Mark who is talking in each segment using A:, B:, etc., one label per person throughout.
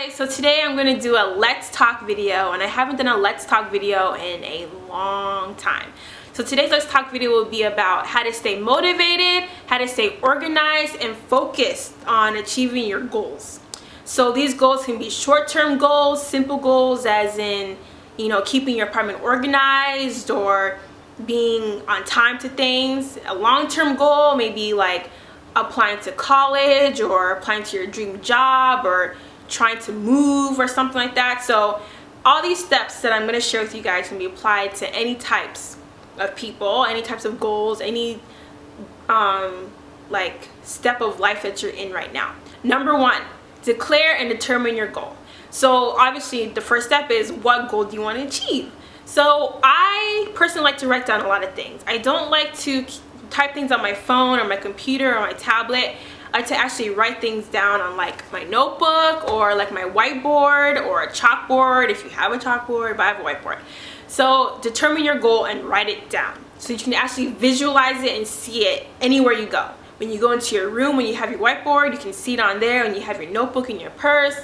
A: guys, so today I'm going to do a let's talk video, and I haven't done a let's talk video in a long time. So today's let's talk video will be about how to stay motivated, how to stay organized and focused on achieving your goals. So these goals can be short-term goals, simple goals as in, keeping your apartment organized or being on time to things. A long-term goal maybe like applying to college or applying to your dream job or trying to move or something like that. So all these steps that I'm going to share with you guys can be applied to any types of people, any types of goals, any like step of life that you're in right now. Number one, declare and determine your goal. So obviously the first step is, what goal do you want to achieve? So I personally like to write down a lot of things. I don't like to type things on my phone or my computer or my tablet. I like to actually write things down on like my notebook or like my whiteboard or a chalkboard if you have a chalkboard, but I have a whiteboard. So determine your goal and write it down so you can actually visualize it and see it anywhere you go. When you go into your room, when you have your whiteboard, you can see it on there. When you have your notebook in your purse,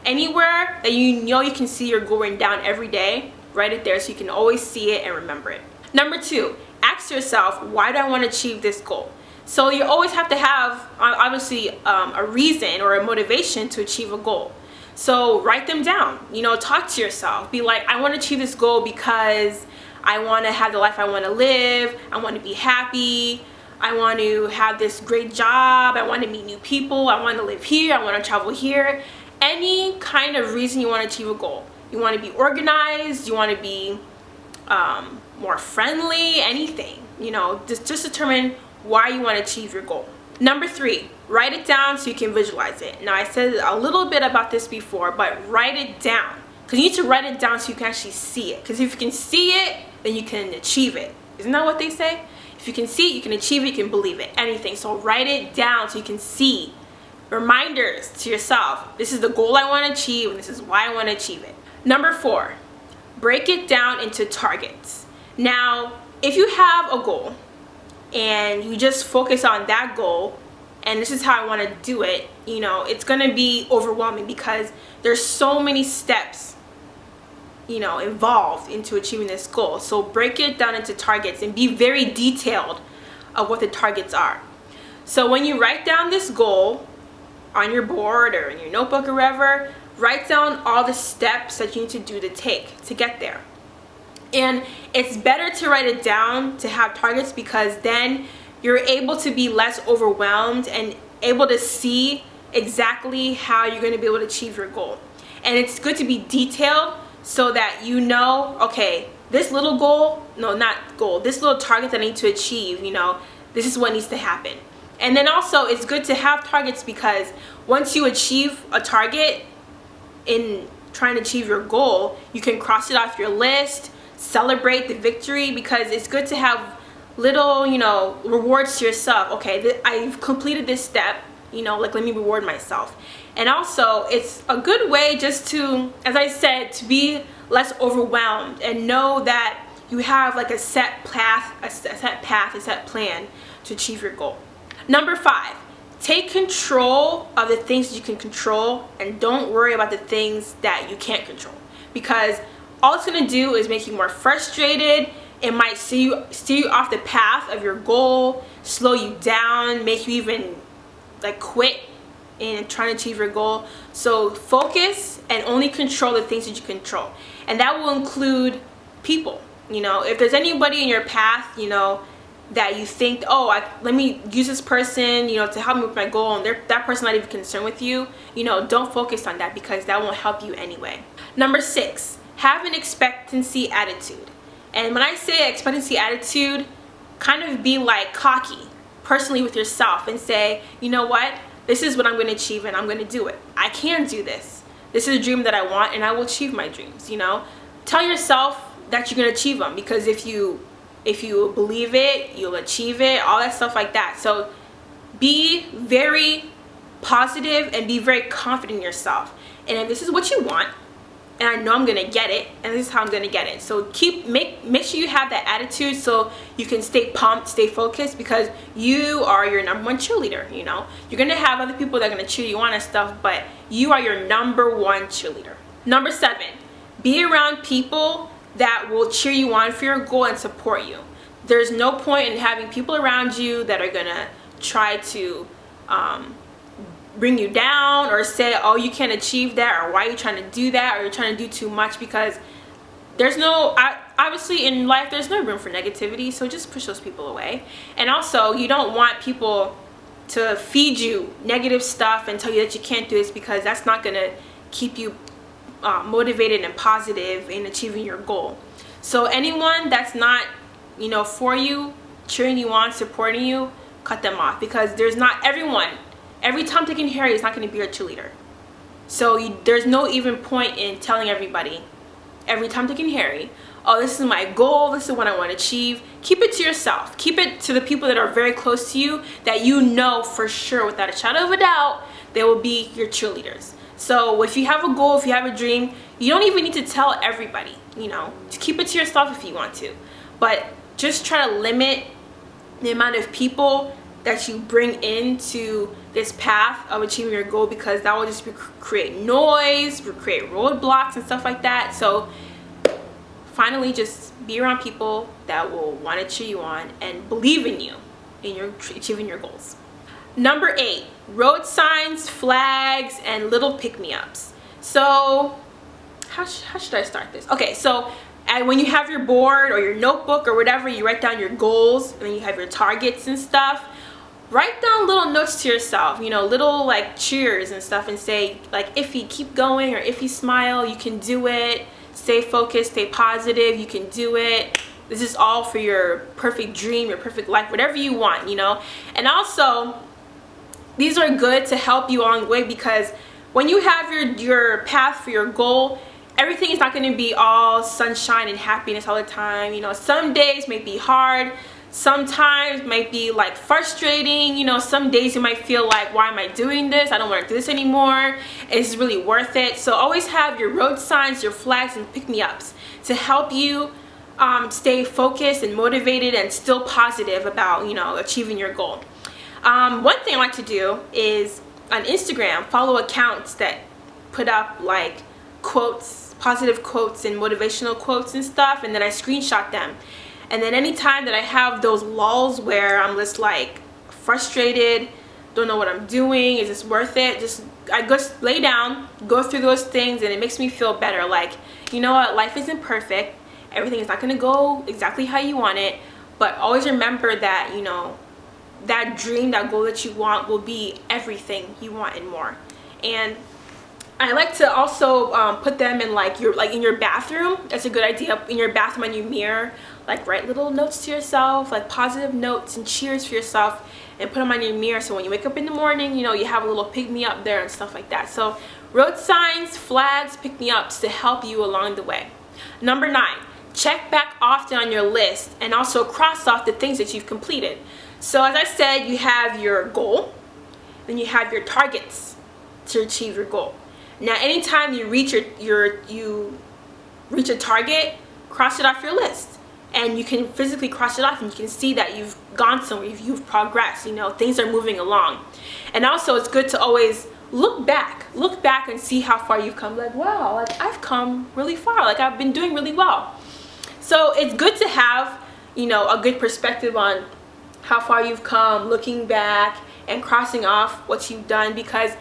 A: anywhere that you can see your goal written down every day, write it there so you can always see it and remember it. Number two, ask yourself, why do I want to achieve this goal? So you always have to have obviously a reason or a motivation to achieve a goal. So write them down, talk to yourself, be like, I want to achieve this goal because I want to have the life I want to live, I want to be happy, I want to have this great job, I want to meet new people, I want to live here, I want to travel here. Any kind of reason you want to achieve a goal. You want to be organized, you want to be more friendly, anything, just determine why you want to achieve your goal. Number three, write it down so you can visualize it. Now I said a little bit about this before, but write it down because you need to write it down so you can actually see it, because if you can see it, then you can achieve it. Isn't that what they say? If you can see it, you can achieve it, you can believe it, anything. So write it down so you can see. Reminders to yourself, this is the goal I want to achieve and this is why I want to achieve it. Number four, break it down into targets. Now if you have a goal and you just focus on that goal and this is how I want to do it, it's going to be overwhelming because there's so many steps involved into achieving this goal. So break it down into targets and be very detailed of what the targets are. So when you write down this goal on your board or in your notebook or wherever, write down all the steps that you need to do to get there. And it's better to write it down to have targets because then you're able to be less overwhelmed and able to see exactly how you're going to be able to achieve your goal. And it's good to be detailed so that okay, this little goal, this little target that I need to achieve, this is what needs to happen. And then also it's good to have targets because once you achieve a target in trying to achieve your goal, you can cross it off your list, celebrate the victory, because it's good to have little rewards to yourself. Okay, I've completed this step, like let me reward myself. And also it's a good way just to, as I said, to be less overwhelmed and know that you have like a set path, a set plan to achieve your goal. Number five, take control of the things you can control and don't worry about the things that you can't control, because all it's going to do is make you more frustrated. It might steer you off the path of your goal, slow you down, make you even like quit in trying to achieve your goal. So focus and only control the things that you control, and that will include people. If there's anybody in your path that you think, let me use this person to help me with my goal, and that person not even concerned with you, don't focus on that because that won't help you anyway. Number six, have an expectancy attitude. And when I say expectancy attitude, kind of be like cocky personally with yourself and say, you know what, this is what I'm going to achieve and I'm going to do it. I can do this. This is a dream that I want and I will achieve my dreams. Tell yourself that you're going to achieve them, because if you believe it, you'll achieve it, all that stuff like that. So be very positive and be very confident in yourself. And if this is what you want and I know I'm gonna get it, and this is how I'm gonna get it. So make sure you have that attitude so you can stay pumped, stay focused, because you are your #1 cheerleader. You know, you're gonna have other people that are gonna cheer you on and stuff, but you are your #1 cheerleader. Number 7, be around people that will cheer you on for your goal and support you. There's no point in having people around you that are gonna try to bring you down or say, oh, you can't achieve that, or why are you trying to do that, or you're trying to do too much, because there's no, obviously in life there's no room for negativity, so just push those people away. And also, you don't want people to feed you negative stuff and tell you that you can't do this, because that's not going to keep you motivated and positive in achieving your goal. So anyone that's not, you know, for you, cheering you on, supporting you, cut them off, because there's not every Tom, Dick, and Harry is not going to be your cheerleader. So there's no even point in telling everybody, every Tom, Dick, and Harry, oh, this is my goal, this is what I want to achieve. Keep it to yourself. Keep it to the people that are very close to you, that you know for sure, without a shadow of a doubt, they will be your cheerleaders. So if you have a goal, if you have a dream, you don't even need to tell everybody, you know. Just keep it to yourself if you want to. But just try to limit the amount of people that you bring into this path of achieving your goal, because that will just create noise, create roadblocks and stuff like that. So finally, just be around people that will want to cheer you on and believe in you in your achieving your goals. Number 8, road signs, flags, and little pick-me-ups. So how should I start this? Okay, so when you have your board or your notebook or whatever, you write down your goals, and then you have your targets and stuff. Write down little notes to yourself, you know, little like cheers and stuff, and say like, if you keep going, or if you smile, you can do it. Stay focused, stay positive, you can do it. This is all for your perfect dream, your perfect life, whatever you want, you know. And also, these are good to help you along the way, because when you have your path for your goal, everything is not going to be all sunshine and happiness all the time. You know, some days may be hard. Sometimes might be like frustrating, you know. Some days you might feel like, why am I doing this? I don't want to do this anymore. Is it really worth it? So always have your road signs, your flags, and pick-me-ups to help you stay focused and motivated and still positive about, you know, achieving your goal. One thing I like to do is on Instagram, follow accounts that put up like quotes, positive quotes and motivational quotes and stuff, and then I screenshot them. And then anytime that I have those lulls where I'm just like frustrated, don't know what I'm doing, is this worth it? I just lay down, go through those things, and it makes me feel better. Like, you know what, life isn't perfect. Everything is not gonna go exactly how you want it, but always remember that, you know, that dream, that goal that you want will be everything you want and more. And I like to also put them in like in your bathroom. That's a good idea. In your bathroom, on your mirror, like write little notes to yourself, like positive notes and cheers for yourself, and put them on your mirror, so when you wake up in the morning, you know, you have a little pick-me-up there and stuff like that. So road signs, flags, pick-me-ups to help you along the way. Number 9, check back often on your list, and also cross off the things that you've completed. So as I said, you have your goal, then you have your targets to achieve your goal. Now anytime you reach you reach a target, cross it off your list, and you can physically cross it off, and you can see that you've gone somewhere, you've progressed, you know, things are moving along. And also it's good to always look back and see how far you've come. Like, wow, like I've come really far, like I've been doing really well. So it's good to have, you know, a good perspective on how far you've come, looking back and crossing off what you've done, because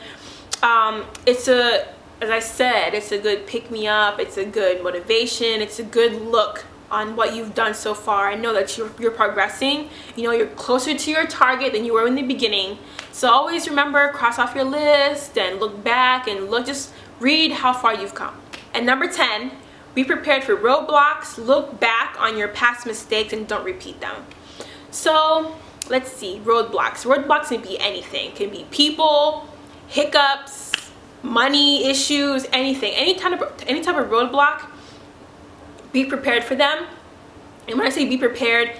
A: as I said, it's a good pick-me-up, it's a good motivation, it's a good look on what you've done so far. I know that you're progressing, you know, you're closer to your target than you were in the beginning. So always remember, cross off your list and look back and just read how far you've come. And number 10, be prepared for roadblocks, look back on your past mistakes and don't repeat them. So let's see, roadblocks. Roadblocks can be anything. It can be people, hiccups, money issues, anything. Any type of roadblock, be prepared for them. And when I say be prepared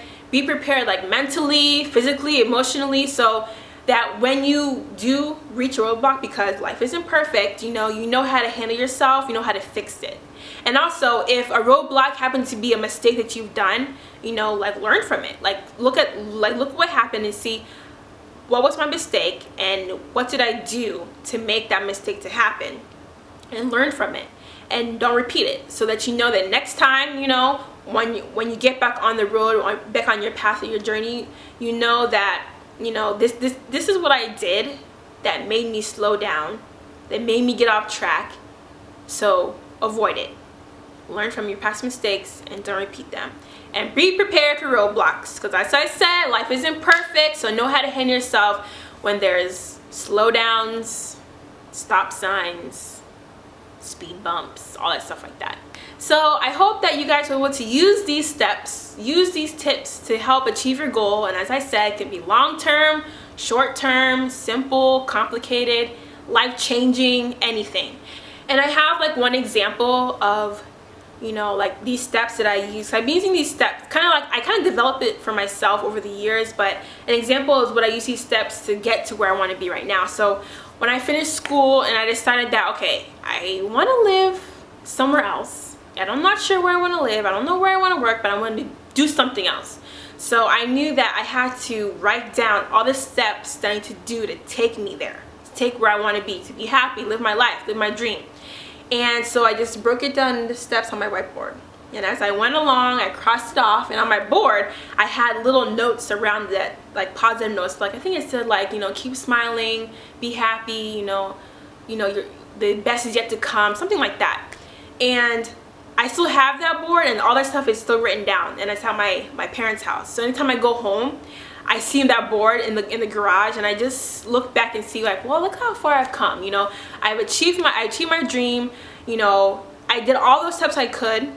A: like mentally, physically, emotionally. So that when you do reach a roadblock, because life isn't perfect, you know how to handle yourself, you know how to fix it. And also, if a roadblock happens to be a mistake that you've done, like learn from it. Look what happened and see what was my mistake and what did I do to make that mistake to happen, and learn from it and don't repeat it, so that you know that next time, when you get back on the road or back on your path of your journey, you know that this is what I did that made me slow down, that made me get off track. So avoid it. Learn from your past mistakes and don't repeat them. And be prepared for roadblocks, because as I said, life isn't perfect. So know how to handle yourself when there's slowdowns, stop signs, speed bumps, all that stuff like that. So I hope that you guys are able to use these steps, use these tips to help achieve your goal. And as I said, it can be long-term, short-term, simple, complicated, life-changing, anything. And I have one example of these steps that I use. So I've been using these steps I kind of developed it for myself over the years, but an example is what I use these steps to get to where I want to be right now. So when I finished school and I decided that, okay, I want to live somewhere else, and I'm not sure where I want to live, I don't know where I want to work, but I want to do something else. So I knew that I had to write down all the steps that I need to do to take me there, to take where I want to be happy, live my life, live my dream. And so I just broke it down into steps on my whiteboard. And as I went along, I crossed it off, and on my board, I had little notes around that, positive notes. I think it said keep smiling, be happy, the best is yet to come, something like that. And I still have that board, and all that stuff is still written down, and it's at my parents' house. So anytime I go home, I see that board in the garage, and I just look back and see well, look how far I've come. I achieved my dream. I did all those steps I could,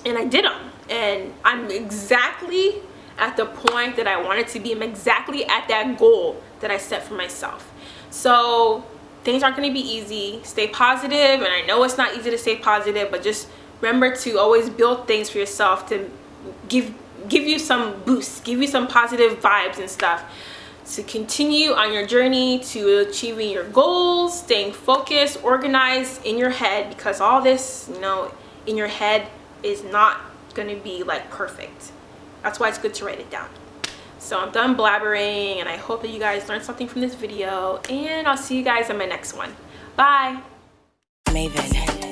A: and I did them, and I'm exactly at the point that I wanted to be. I'm exactly at that goal that I set for myself. So things aren't going to be easy. Stay positive, and I know it's not easy to stay positive, but just remember to always build things for yourself to give you some boosts, give you some positive vibes and stuff, to continue on your journey to achieving your goals, staying focused, organized in your head, because all this, in your head is not going to be perfect. That's why it's good to write it down. So I'm done blabbering, and I hope that you guys learned something from this video, and I'll see you guys in my next one. Bye. Maven.